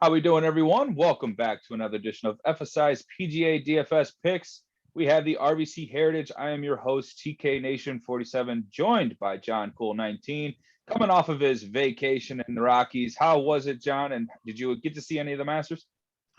How we doing, everyone? Welcome back to another edition of FSI's PGA DFS picks. We have the RBC Heritage. I am your host, TK Nation 47, joined by John Cool 19, coming off of his vacation in the Rockies. How was it, John? And did you get to see any of the Masters?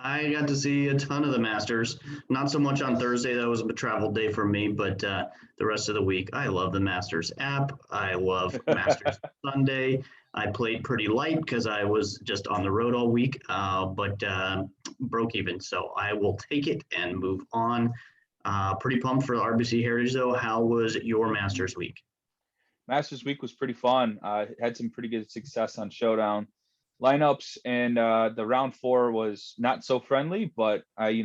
I got to see a ton of the Masters. Not so much on Thursday. That was a travel day for me, but the rest of the week, I love the Masters app. I love Masters Sunday. I played pretty light because I was just on the road all week, but broke even. So I will take it and move on. Pretty pumped for the RBC Heritage, though. How was your Masters week? Masters week was pretty fun. Had some pretty good success on Showdown lineups, and the round 4 was not so friendly, but I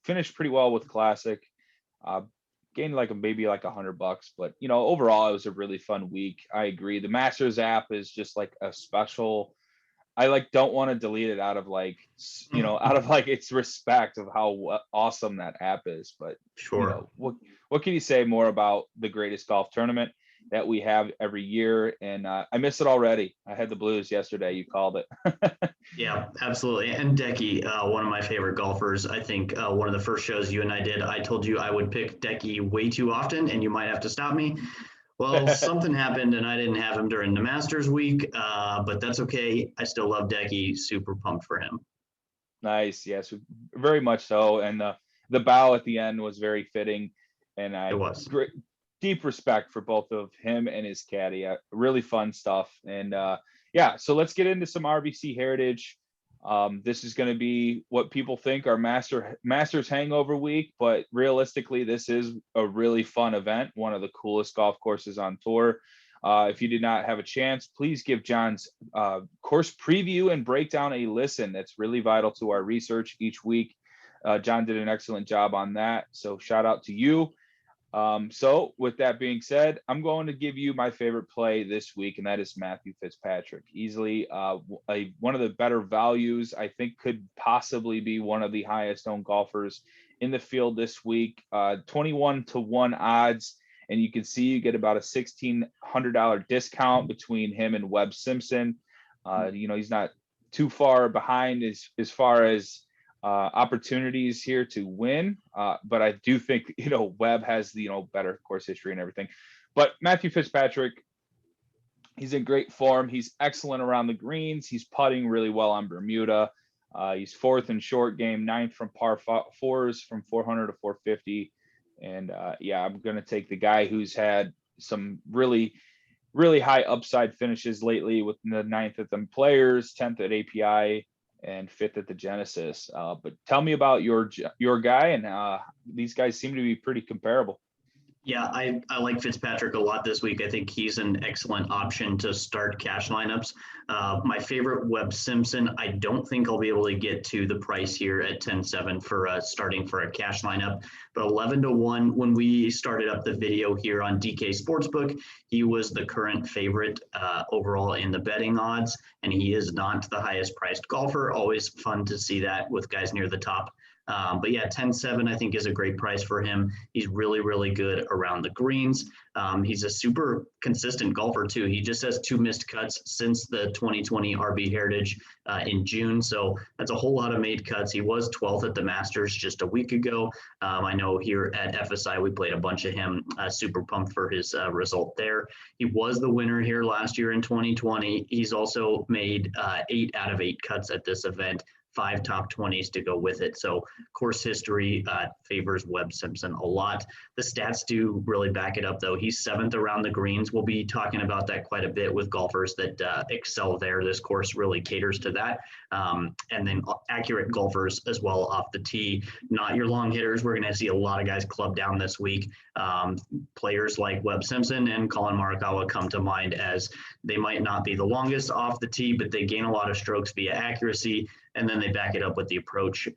finished pretty well with Classic. Gained maybe like $100, but overall it was a really fun week. I agree. The Masters app is just like a special. I don't want to delete it out of its respect of how awesome that app is. But Sure. What can you say more about the greatest golf tournament that we have every year? And I miss it already. I had the blues yesterday. You called it. Yeah, absolutely. And Decky, one of my favorite golfers. I think one of the first shows you and I did, I told you I would pick Decky way too often, and you might have to stop me. Well, something happened, and I didn't have him during the Masters week, but that's okay. I still love Decky. Super pumped for him. Nice. Yes, very much so. And the bow at the end was very fitting. And It was. deep respect for both of him and his caddy. Really fun stuff. And yeah, so let's get into some RBC Heritage. This is going to be what people think our Masters hangover week, but realistically, this is a really fun event, one of the coolest golf courses on tour. If you did not have a chance, please give John's course preview and breakdown a listen. That's really vital to our research each week. John did an excellent job on that, so shout out to you. So with that being said, I'm going to give you my favorite play this week, and that is Matthew Fitzpatrick. Easily one of the better values. I think could possibly be one of the highest owned golfers in the field this week. 21-1 odds, and you can see you get about a $1,600 discount between him and Webb Simpson. He's not too far behind as far as opportunities here to win, but I do think Webb has the better course history and everything. But Matthew Fitzpatrick, he's in great form. He's excellent around the greens. He's putting really well on Bermuda. He's 4th in short game, 9th from par 4s from 400 to 450. And yeah, I'm going to take the guy who's had some really high upside finishes lately, with the 9th at the Players, 10th at API, and 5th at the Genesis. But tell me about your guy, and these guys seem to be pretty comparable. Yeah, I like Fitzpatrick a lot this week. I think he's an excellent option to start cash lineups. My favorite, Webb Simpson. I don't think I'll be able to get to the price here at 10-7 for starting for a cash lineup, but 11-1 when we started up the video here on DK Sportsbook, he was the current favorite overall in the betting odds, and he is not the highest priced golfer. Always fun to see that with guys near the top. But yeah, 10-7 I think is a great price for him. He's really good around the greens. He's a super consistent golfer too. He just has 2 missed cuts since the 2020 RB Heritage in June. So that's a whole lot of made cuts. He was 12th at the Masters just a week ago. I know here at FSI, we played a bunch of him. Super pumped for his result there. He was the winner here last year in 2020. He's also made 8 out of 8 cuts at this event. 5 top 20s to go with it. So course history favors Webb Simpson a lot. The stats do really back it up, though. He's 7th around the greens. We'll be talking about that quite a bit with golfers that excel there. This course really caters to that. And then accurate golfers as well off the tee, not your long hitters. We're going to see a lot of guys club down this week. Players like Webb Simpson and Colin Morikawa come to mind, as they might not be the longest off the tee, but they gain a lot of strokes via accuracy, and then they back it up with the approach.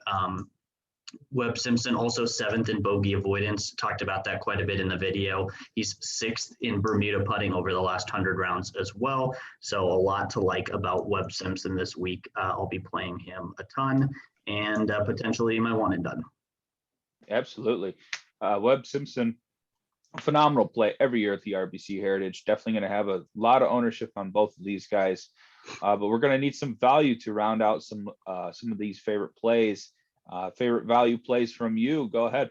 Webb Simpson also 7th in bogey avoidance. Talked about that quite a bit in the video. He's 6th in Bermuda putting over the last 100 rounds as well. So a lot to like about Webb Simpson this week. I'll be playing him a ton, and potentially my one and done. Absolutely. Webb Simpson, phenomenal play every year at the RBC Heritage. Definitely going to have a lot of ownership on both of these guys. But we're going to need some value to round out some of these favorite plays. Favorite value plays from you. Go ahead.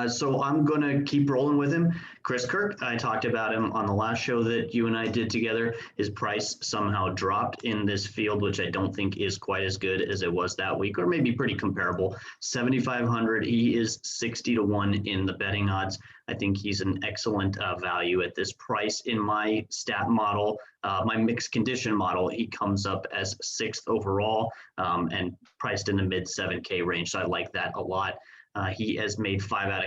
So I'm going to keep rolling with him. Chris Kirk, I talked about him on the last show that you and I did together. His price somehow dropped in this field, which I don't think is quite as good as it was that week, or maybe pretty comparable. 7,500. He is 60-1 in the betting odds. I think he's an excellent value at this price. In my stat model, my mixed condition model, he comes up as 6th overall and priced in the mid 7K range. So I like that a lot. He has made 5 out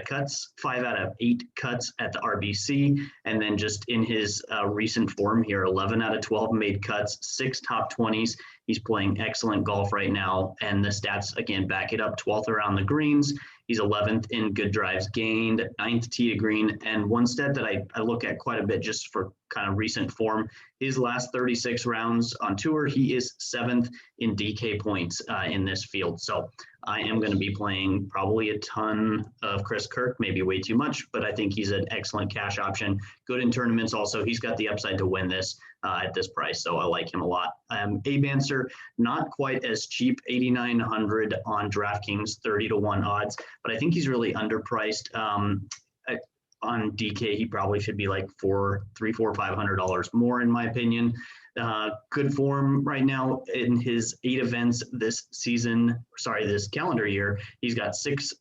of 8 cuts at the RBC. And then just in his recent form here, 11 out of 12 made cuts, 6 top 20s. He's playing excellent golf right now. And the stats, again, back it up. 12th around the greens. He's 11th in good drives gained, 9th tee to green. And one stat that I look at quite a bit just for kind of recent form, his last 36 rounds on tour, he is 7th in DK points in this field. So I am going to be playing probably a ton of Chris Kirk, maybe way too much, but I think he's an excellent cash option. Good in tournaments also. He's got the upside to win this at this price, so I like him a lot. Abe Answer, not quite as cheap, 8,900 on DraftKings, 30-1 odds, but I think he's really underpriced. On DK, he probably should be like $500 more, in my opinion. Good form right now in his 8 events this calendar year. He's got 6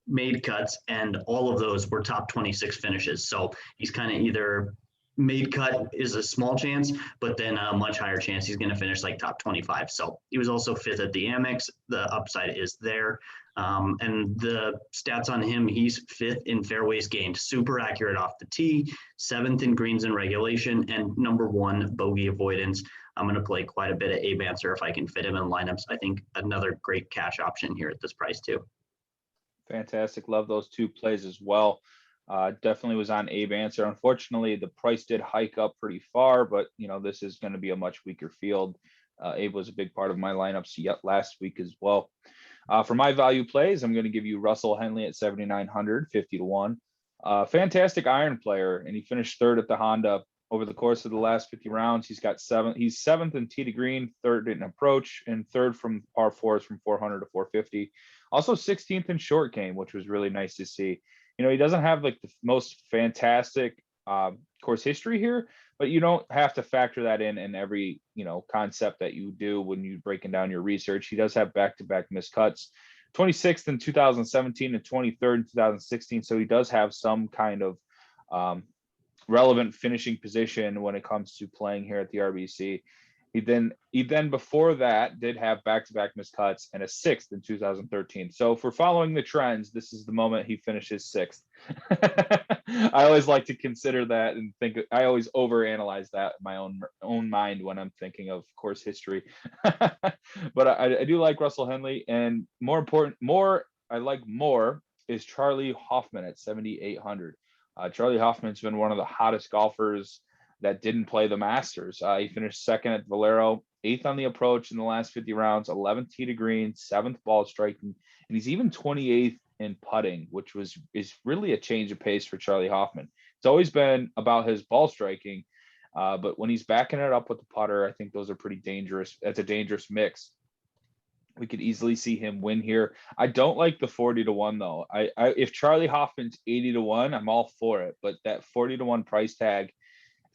made cuts, and all of those were top 26 finishes. So he's kind of either made cut is a small chance, but then a much higher chance he's going to finish like top 25. So he was also 5th at the Amex. The upside is there. And the stats on him, he's 5th in fairways gained, super accurate off the tee, 7th in greens in regulation, and number 1 bogey avoidance. I'm going to play quite a bit of Abe Answer if I can fit him in lineups. I think another great cash option here at this price too. Fantastic. Love those 2 plays as well. Definitely was on Abe Answer. Unfortunately, the price did hike up pretty far, but this is going to be a much weaker field. Abe was a big part of my lineups yet last week as well. For my value plays, I'm going to give you Russell Henley at 7,900, 50-1. Fantastic iron player, and he finished 3rd at the Honda over the course of the last 50 rounds. He's 7th in tee to green, 3rd in approach, and 3rd from par 4s from 400 to 450. Also 16th in short game, which was really nice to see. He doesn't have like the most fantastic course history here, but you don't have to factor that in every concept that you do when you're breaking down your research. He does have back-to-back missed cuts, 26th in 2017 and 23rd in 2016. So he does have some kind of relevant finishing position when it comes to playing here at the RBC. He then before that did have back-to-back missed cuts and a 6th in 2013. So for following the trends, this is the moment he finishes 6th. I always like to consider that and think. I always overanalyze that in my own mind when I'm thinking of course history. But I do like Russell Henley, and I like more is Charlie Hoffman at 7,800. Charlie Hoffman's been one of the hottest golfers that didn't play the Masters. He finished 2nd at Valero, 8th on the approach in the last 50 rounds, 11th tee to green, 7th ball striking, and he's even 28th in putting, which is really a change of pace for Charlie Hoffman. It's always been about his ball striking, but when he's backing it up with the putter, I think those are pretty dangerous. That's a dangerous mix. We could easily see him win here. I don't like the 40-1 though. If Charlie Hoffman's 80-1, I'm all for it, but that 40-1 price tag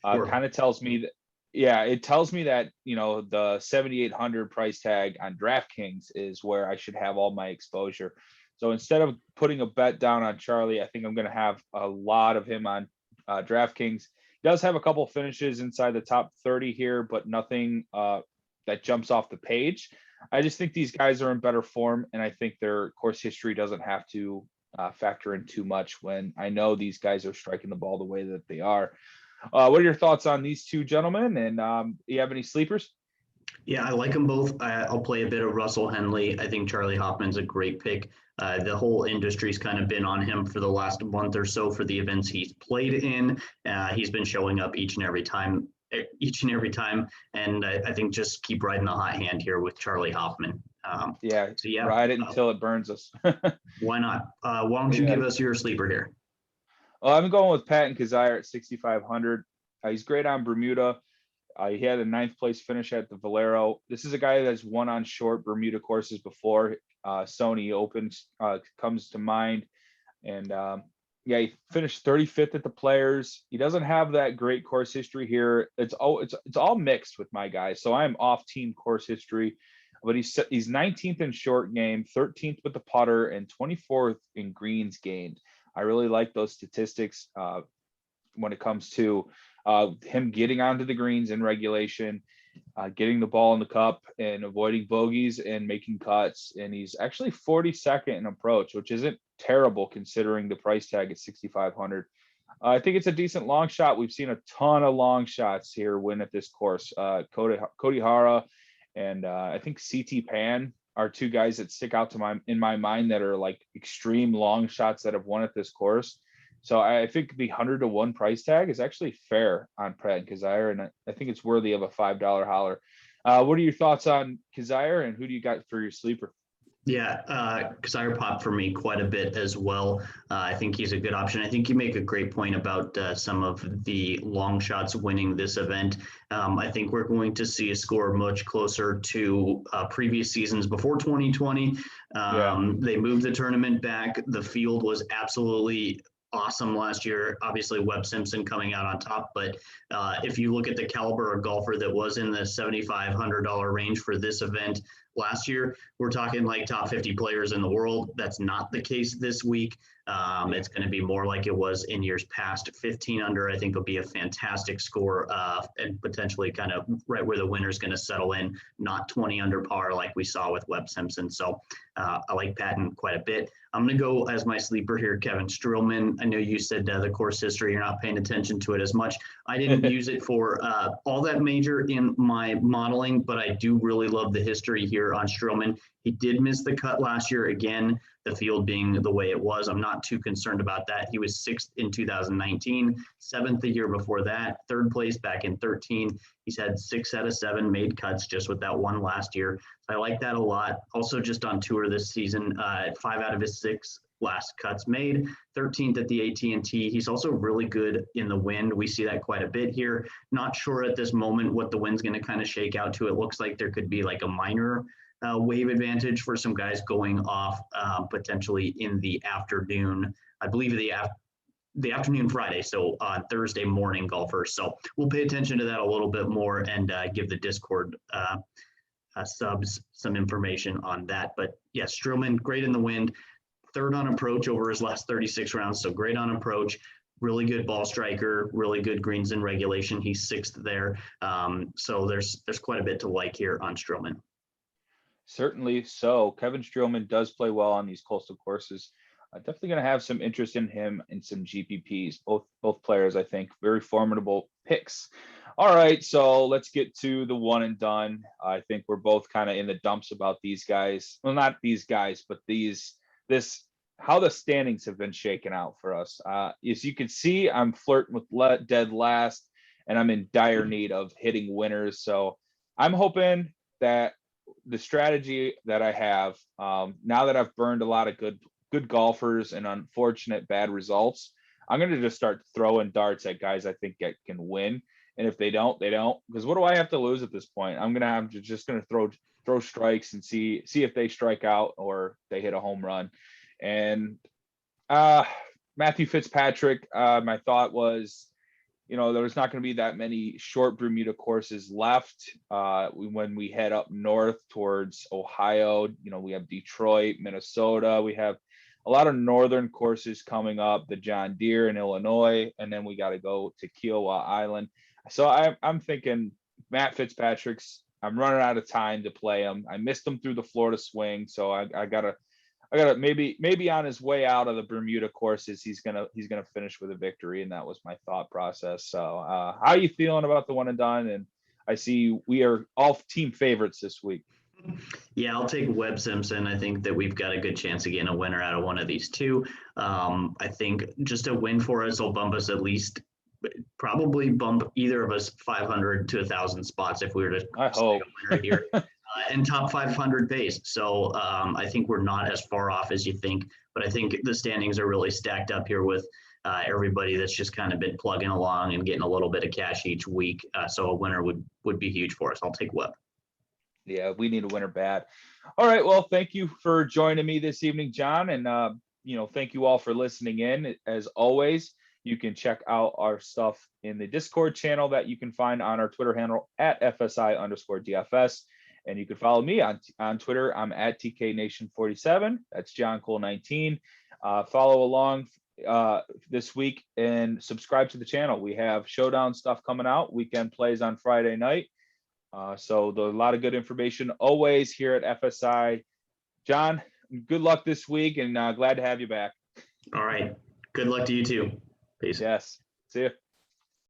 kind of tells me that, it tells me that, the 7,800 price tag on DraftKings is where I should have all my exposure. So instead of putting a bet down on Charlie, I think I'm going to have a lot of him on DraftKings. He does have a couple finishes inside the top 30 here, but nothing that jumps off the page. I just think these guys are in better form, and I think their course history doesn't have to factor in too much when I know these guys are striking the ball the way that they are. What are your thoughts on these 2 gentlemen? And do you have any sleepers? Yeah, I like them both. I'll play a bit of Russell Henley. I think Charlie Hoffman's a great pick. The whole industry's kind of been on him for the last month or so for the events he's played in. He's been showing up each and every time. And I think just keep riding the hot hand here with Charlie Hoffman. Ride it until it burns us. Why not? Why don't you give us your sleeper here? Well, I'm going with Patton Kizzire at 6,500. He's great on Bermuda. He had a ninth place finish at the Valero. This is a guy that's won on short Bermuda courses before. Sony Opens comes to mind. And yeah, he finished 35th at the Players. He doesn't have that great course history here. It's all mixed with my guys. So I'm off team course history, but he's 19th in short game, 13th with the putter, and 24th in greens gained. I really like those statistics when it comes to him getting onto the greens in regulation, getting the ball in the cup and avoiding bogeys and making cuts. And he's actually 42nd in approach, which isn't terrible considering the price tag at 6,500. I think it's a decent long shot. We've seen a ton of long shots here win at this course. Cody Hara and I think CT Pan are two guys that stick out to in my mind that are like extreme long shots that have won at this course. So I think the 100-to-1 price tag is actually fair on Pratt and Kazire, and I think it's worthy of a $5 holler. What are your thoughts on Kazire, and who do you got for your sleeper? Yeah, Kazire popped for me quite a bit as well. I think he's a good option. I think you make a great point about some of the long shots winning this event. I think we're going to see a score much closer to previous seasons before 2020. They moved the tournament back. The field was absolutely awesome last year. Obviously, Webb Simpson coming out on top, but if you look at the caliber of golfer that was in the $7,500 range for this event last year, we're talking like top 50 players in the world. That's not the case this week. It's going to be more like it was in years past. 15 under, I think, will be a fantastic score and potentially kind of right where the winner's going to settle in, not 20 under par like we saw with Webb Simpson. So I like Patton quite a bit. I'm going to go as my sleeper here, Kevin Streelman. I know you said the course history, you're not paying attention to it as much. I didn't use it for all that major in my modeling, but I do really love the history here on Streelman. He did miss the cut last year. Again, the field being the way it was, I'm not too concerned about that. He was 6th in 2019, 7th the year before that, 3rd place back in 13. He's had 6 out of 7 made cuts just with that one last year. So I like that a lot. Also just on tour this season, 5 out of his 6 last cuts made, 13th at the AT&T. He's also really good in the wind. We see that quite a bit here. Not sure at this moment what the wind's going to kind of shake out to. It looks like there could be like a minor wave advantage for some guys going off potentially in the afternoon. I believe the afternoon Friday, so on Thursday morning golfers. So we'll pay attention to that a little bit more and give the Discord subs some information on that. But yes, Streelman, great in the wind, 3rd on approach over his last 36 rounds. So great on approach, really good ball striker, really good greens in regulation. He's 6th there. So there's quite a bit to like here on Streelman. Certainly so. Kevin Streelman does play well on these coastal courses. Definitely going to have some interest in him in some GPPs. Both players, I think, very formidable picks. All right, so let's get to the one and done. I think we're both kind of in the dumps about these guys. Well, not these guys, but how the standings have been shaken out for us. As you can see, I'm flirting with dead last, and I'm in dire need of hitting winners. So I'm hoping that the strategy that I have, now that I've burned a lot of good golfers and unfortunate bad results, I'm going to just start throwing darts at guys I think can win. And if they don't, they don't. Because what do I have to lose at this point? I'm just going to throw strikes and see if they strike out or they hit a home run. And Matthew Fitzpatrick, my thought was, there's not going to be that many short Bermuda courses left when we head up north towards Ohio. We have Detroit, Minnesota. We have a lot of northern courses coming up, the John Deere in Illinois, and then we got to go to Kiowa Island. So I'm thinking Matt Fitzpatrick's, I'm running out of time to play him. I missed him through the Florida swing, so I gotta maybe on his way out of the Bermuda courses, he's gonna finish with a victory, and that was my thought process. So how are you feeling about the one and done? And I see we are all team favorites this week. Yeah, I'll take Webb Simpson. I think that we've got a good chance of getting a winner out of one of these two. I think just a win for us will bump us at least, probably bump either of us 500 to 1,000 spots if we were to I hope. a winner here. And top 500 base. So I think we're not as far off as you think, but I think the standings are really stacked up here with everybody that's just kind of been plugging along and getting a little bit of cash each week. So a winner would be huge for us. I'll take Webb. Yeah, we need a winner bad. All right. Well, thank you for joining me this evening, John. And, thank you all for listening in. As always, you can check out our stuff in the Discord channel that you can find on our Twitter handle at FSI_DFS. And you can follow me on Twitter. I'm at TKNation47. That's John Cole 19. Follow along this week and subscribe to the channel. We have showdown stuff coming out. Weekend plays on Friday night. So there's a lot of good information always here at FSI. John, good luck this week, and glad to have you back. All right. Good luck to you too. Peace. Yes. See you.